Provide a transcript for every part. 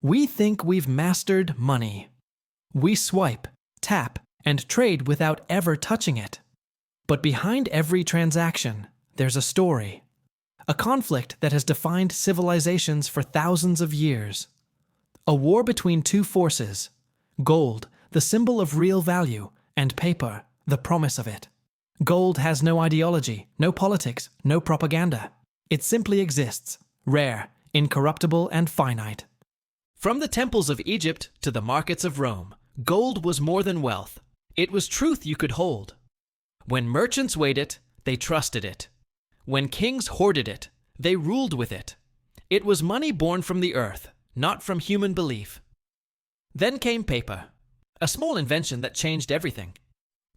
We think we've mastered money. We swipe, tap, and trade without ever touching it. But behind every transaction, there's a story. A conflict that has defined civilizations for thousands of years. A war between two forces: gold, the symbol of real value, and paper, the promise of it. Gold has no ideology, no politics, no propaganda. It simply exists, rare, incorruptible, and finite. From the temples of Egypt to the markets of Rome, gold was more than wealth. It was truth you could hold. When merchants weighed it, they trusted it. When kings hoarded it, they ruled with it. It was money born from the earth, not from human belief. Then came paper, a small invention that changed everything.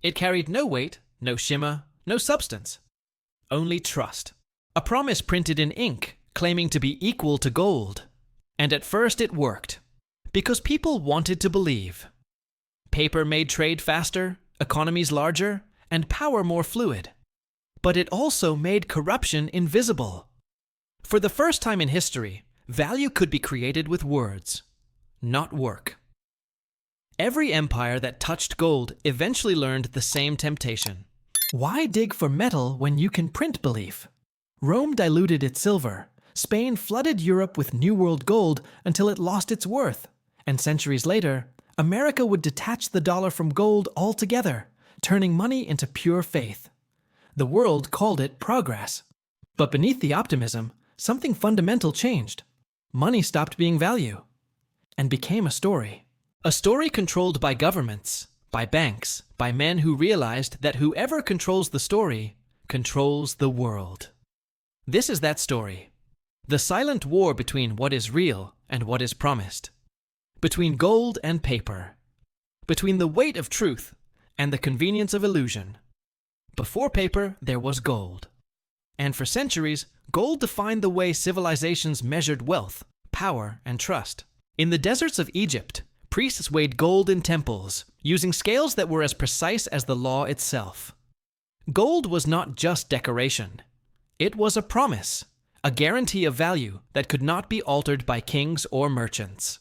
It carried no weight, no shimmer, no substance. Only trust. A promise printed in ink, claiming to be equal to gold. And at first it worked, because people wanted to believe. Paper made trade faster, economies larger, and power more fluid. But it also made corruption invisible. For the first time in history, value could be created with words, not work. Every empire that touched gold eventually learned the same temptation. Why dig for metal when you can print belief? Rome diluted its silver. Spain flooded Europe with New World gold until it lost its worth. And centuries later, America would detach the dollar from gold altogether, turning money into pure faith. The world called it progress. But beneath the optimism, something fundamental changed. Money stopped being value and became a story. A story controlled by governments, by banks, by men who realized that whoever controls the story controls the world. This is that story. The silent war between what is real and what is promised. Between gold and paper. Between the weight of truth and the convenience of illusion. Before paper, there was gold. And for centuries, gold defined the way civilizations measured wealth, power, and trust. In the deserts of Egypt, priests weighed gold in temples, using scales that were as precise as the law itself. Gold was not just decoration. It was a promise, a guarantee of value that could not be altered by kings or merchants.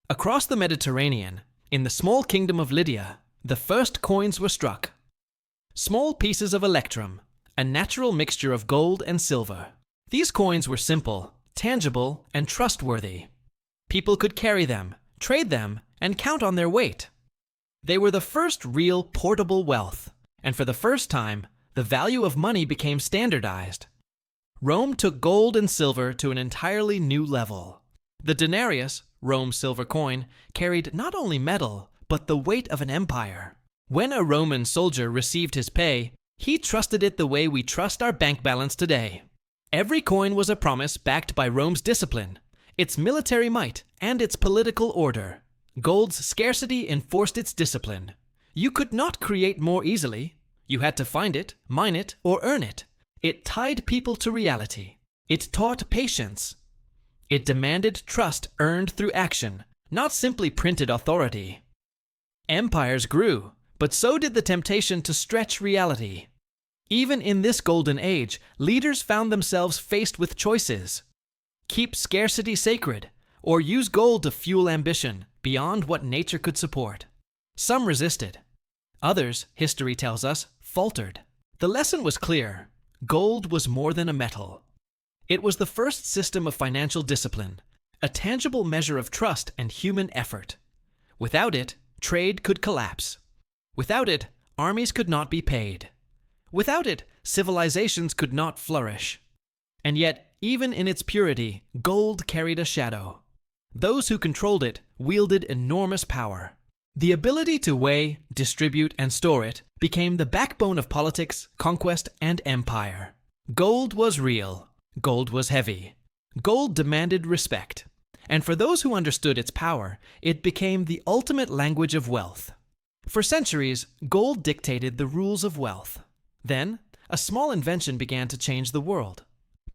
Across the Mediterranean, in the small kingdom of Lydia, the first coins were struck. Small pieces of electrum, a natural mixture of gold and silver. These coins were simple, tangible, and trustworthy. People could carry them, trade them, and count on their weight. They were the first real portable wealth, and for the first time, the value of money became standardized. Rome took gold and silver to an entirely new level. The denarius, Rome's silver coin, carried not only metal, but the weight of an empire. When a Roman soldier received his pay, he trusted it the way we trust our bank balance today. Every coin was a promise backed by Rome's discipline, its military might, and its political order. Gold's scarcity enforced its discipline. You could not create more easily. You had to find it, mine it, or earn it. It tied people to reality. It taught patience. It demanded trust earned through action, not simply printed authority. Empires grew, but so did the temptation to stretch reality. Even in this golden age, leaders found themselves faced with choices. Keep scarcity sacred, or use gold to fuel ambition beyond what nature could support. Some resisted. Others, history tells us, faltered. The lesson was clear. Gold was more than a metal. It was the first system of financial discipline, a tangible measure of trust and human effort. Without it, trade could collapse. Without it, armies could not be paid. Without it, civilizations could not flourish. And yet, even in its purity, gold carried a shadow. Those who controlled it wielded enormous power. The ability to weigh, distribute, and store it became the backbone of politics, conquest, and empire. Gold was real. Gold was heavy. Gold demanded respect. And for those who understood its power, it became the ultimate language of wealth. For centuries, gold dictated the rules of wealth. Then, a small invention began to change the world: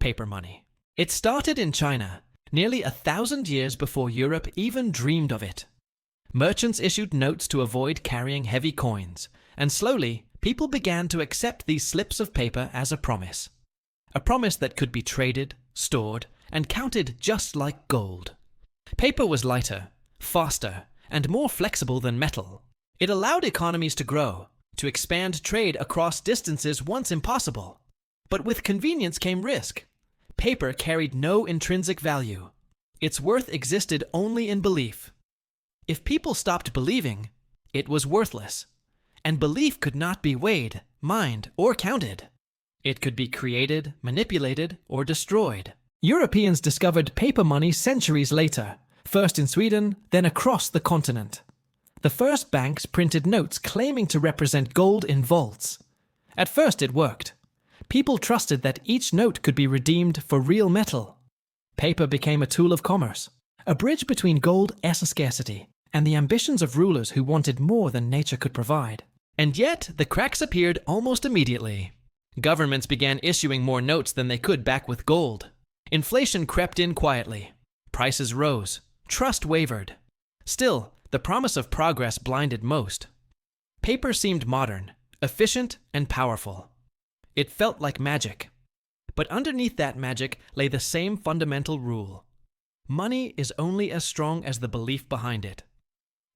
paper money. It started in China, nearly 1,000 years before Europe even dreamed of it. Merchants issued notes to avoid carrying heavy coins, and slowly, people began to accept these slips of paper as a promise. A promise that could be traded, stored, and counted just like gold. Paper was lighter, faster, and more flexible than metal. It allowed economies to grow, to expand trade across distances once impossible. But with convenience came risk. Paper carried no intrinsic value. Its worth existed only in belief. If people stopped believing, it was worthless. And belief could not be weighed, mined, or counted. It could be created, manipulated, or destroyed. Europeans discovered paper money centuries later, first in Sweden, then across the continent. The first banks printed notes claiming to represent gold in vaults. At first it worked. People trusted that each note could be redeemed for real metal. Paper became a tool of commerce, a bridge between gold as a scarcity and the ambitions of rulers who wanted more than nature could provide. And yet, the cracks appeared almost immediately. Governments began issuing more notes than they could back with gold. Inflation crept in quietly. Prices rose. Trust wavered. Still, the promise of progress blinded most. Paper seemed modern, efficient, and powerful. It felt like magic. But underneath that magic lay the same fundamental rule. Money is only as strong as the belief behind it.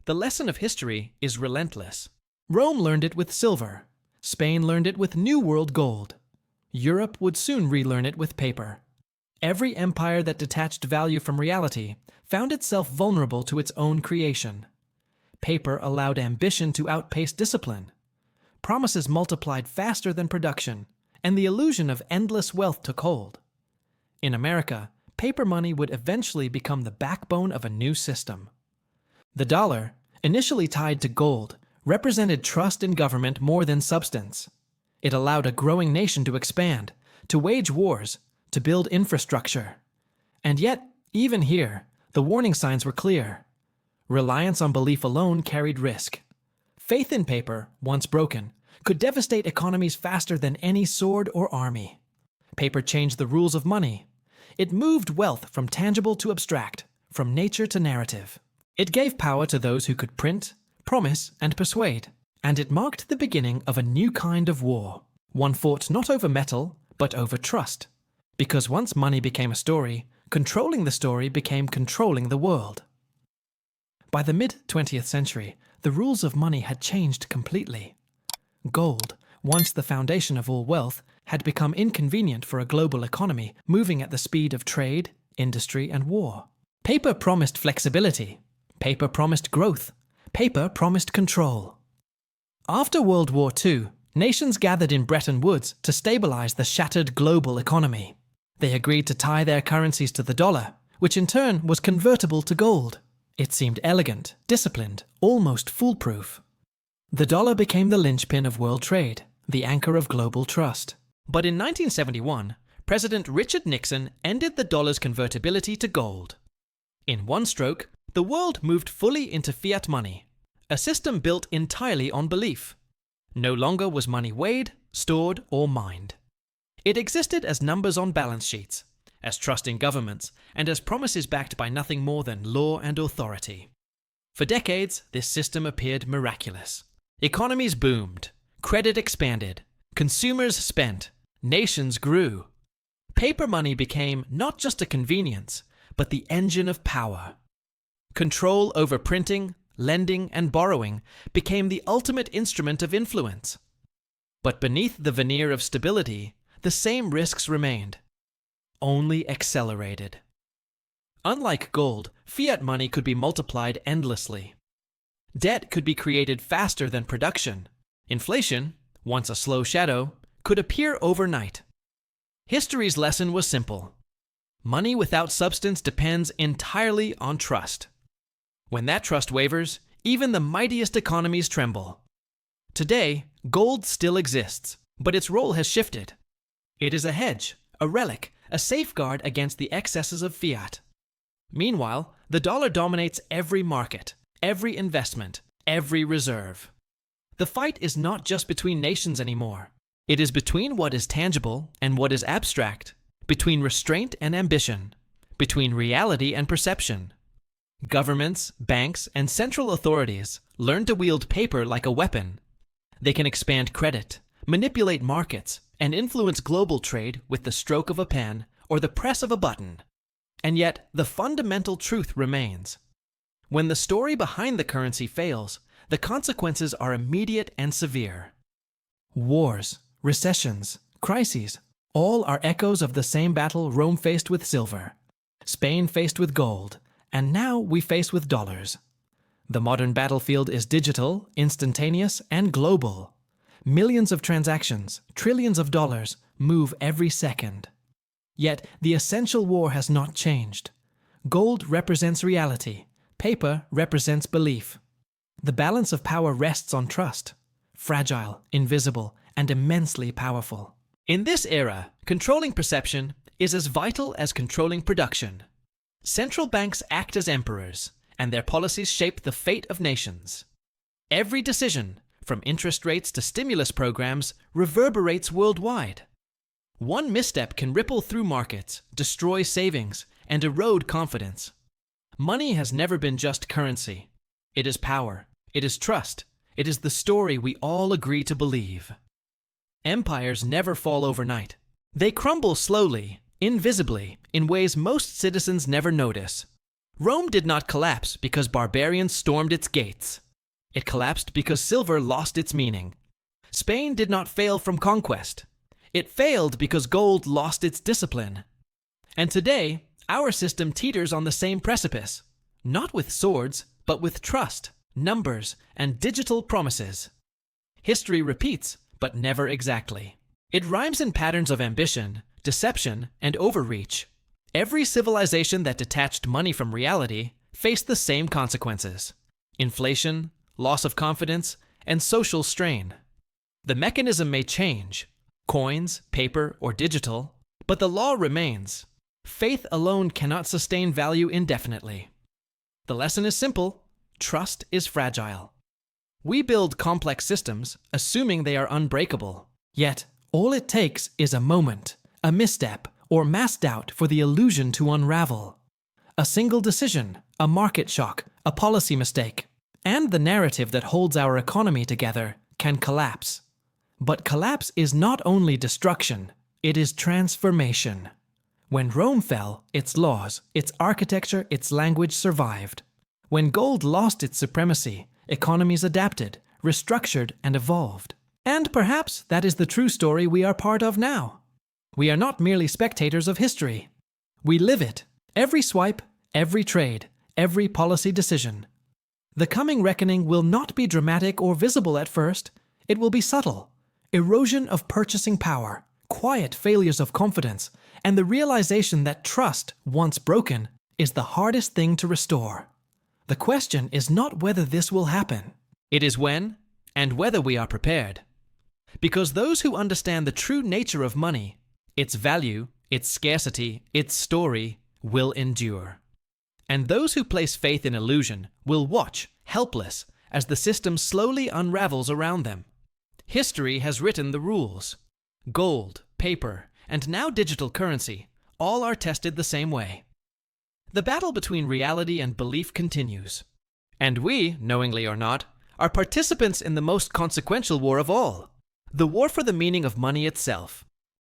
The lesson of history is relentless. Rome learned it with silver. Spain learned it with New World gold. Europe would soon relearn it with paper. Every empire that detached value from reality found itself vulnerable to its own creation. Paper allowed ambition to outpace discipline. Promises multiplied faster than production, and the illusion of endless wealth took hold. In America, paper money would eventually become the backbone of a new system. The dollar, initially tied to gold, represented trust in government more than substance. It allowed a growing nation to expand, to wage wars, to build infrastructure. And yet, even here, the warning signs were clear. Reliance on belief alone carried risk. Faith in paper, once broken, could devastate economies faster than any sword or army. Paper changed the rules of money. It moved wealth from tangible to abstract, from nature to narrative. It gave power to those who could print, promise, and persuade. And it marked the beginning of a new kind of war, one fought not over metal, but over trust. Because once money became a story, controlling the story became controlling the world. By the mid-20th century, the rules of money had changed completely. Gold, once the foundation of all wealth, had become inconvenient for a global economy moving at the speed of trade, industry, and war. Paper promised flexibility. Paper promised growth. Paper promised control. After World War II, nations gathered in Bretton Woods to stabilize the shattered global economy. They agreed to tie their currencies to the dollar, which in turn was convertible to gold. It seemed elegant, disciplined, almost foolproof. The dollar became the linchpin of world trade, the anchor of global trust. But in 1971, President Richard Nixon ended the dollar's convertibility to gold. In one stroke, the world moved fully into fiat money, a system built entirely on belief. No longer was money weighed, stored, or mined. It existed as numbers on balance sheets, as trust in governments, and as promises backed by nothing more than law and authority. For decades, this system appeared miraculous. Economies boomed, credit expanded, consumers spent, nations grew. Paper money became not just a convenience, but the engine of power. Control over printing, lending, and borrowing became the ultimate instrument of influence. But beneath the veneer of stability, the same risks remained, only accelerated. Unlike gold, fiat money could be multiplied endlessly. Debt could be created faster than production. Inflation, once a slow shadow, could appear overnight. History's lesson was simple. Money without substance depends entirely on trust. When that trust wavers, even the mightiest economies tremble. Today, gold still exists, but its role has shifted. It is a hedge, a relic, a safeguard against the excesses of fiat. Meanwhile, the dollar dominates every market, every investment, every reserve. The fight is not just between nations anymore. It is between what is tangible and what is abstract, between restraint and ambition, between reality and perception. Governments, banks, and central authorities learn to wield paper like a weapon. They can expand credit, manipulate markets, and influence global trade with the stroke of a pen or the press of a button. And yet, the fundamental truth remains. When the story behind the currency fails, the consequences are immediate and severe. Wars, recessions, crises, all are echoes of the same battle Rome faced with silver, Spain faced with gold, and now we face with dollars. The modern battlefield is digital, instantaneous, and global. Millions of transactions, trillions of dollars, move every second. Yet, the essential war has not changed. Gold represents reality. Paper represents belief. The balance of power rests on trust. Fragile, invisible, and immensely powerful. In this era, controlling perception is as vital as controlling production. Central banks act as emperors, and their policies shape the fate of nations. Every decision, from interest rates to stimulus programs, reverberates worldwide. One misstep can ripple through markets, destroy savings, and erode confidence. Money has never been just currency. It is power. It is trust. It is the story we all agree to believe. Empires never fall overnight. They crumble slowly, invisibly, in ways most citizens never notice. Rome did not collapse because barbarians stormed its gates. It collapsed because silver lost its meaning. Spain did not fail from conquest. It failed because gold lost its discipline. And today, our system teeters on the same precipice, not with swords, but with trust, numbers, and digital promises. History repeats, but never exactly. It rhymes in patterns of ambition, deception, and overreach. Every civilization that detached money from reality faced the same consequences: inflation, loss of confidence, and social strain. The mechanism may change, coins, paper, or digital, but the law remains. Faith alone cannot sustain value indefinitely. The lesson is simple: trust is fragile. We build complex systems, assuming they are unbreakable. Yet, all it takes is a moment, a misstep, or mass doubt for the illusion to unravel. A single decision, a market shock, a policy mistake, and the narrative that holds our economy together can collapse. But collapse is not only destruction, it is transformation. When Rome fell, its laws, its architecture, its language survived. When gold lost its supremacy, economies adapted, restructured, and evolved. And perhaps that is the true story we are part of now. We are not merely spectators of history. We live it. Every swipe, every trade, every policy decision. The coming reckoning will not be dramatic or visible at first. It will be subtle. Erosion of purchasing power, quiet failures of confidence, and the realization that trust, once broken, is the hardest thing to restore. The question is not whether this will happen. It is when, and whether we are prepared. Because those who understand the true nature of money, its value, its scarcity, its story, will endure. And those who place faith in illusion will watch, helpless, as the system slowly unravels around them. History has written the rules. Gold, paper, and now digital currency, all are tested the same way. The battle between reality and belief continues. And we, knowingly or not, are participants in the most consequential war of all, the war for the meaning of money itself.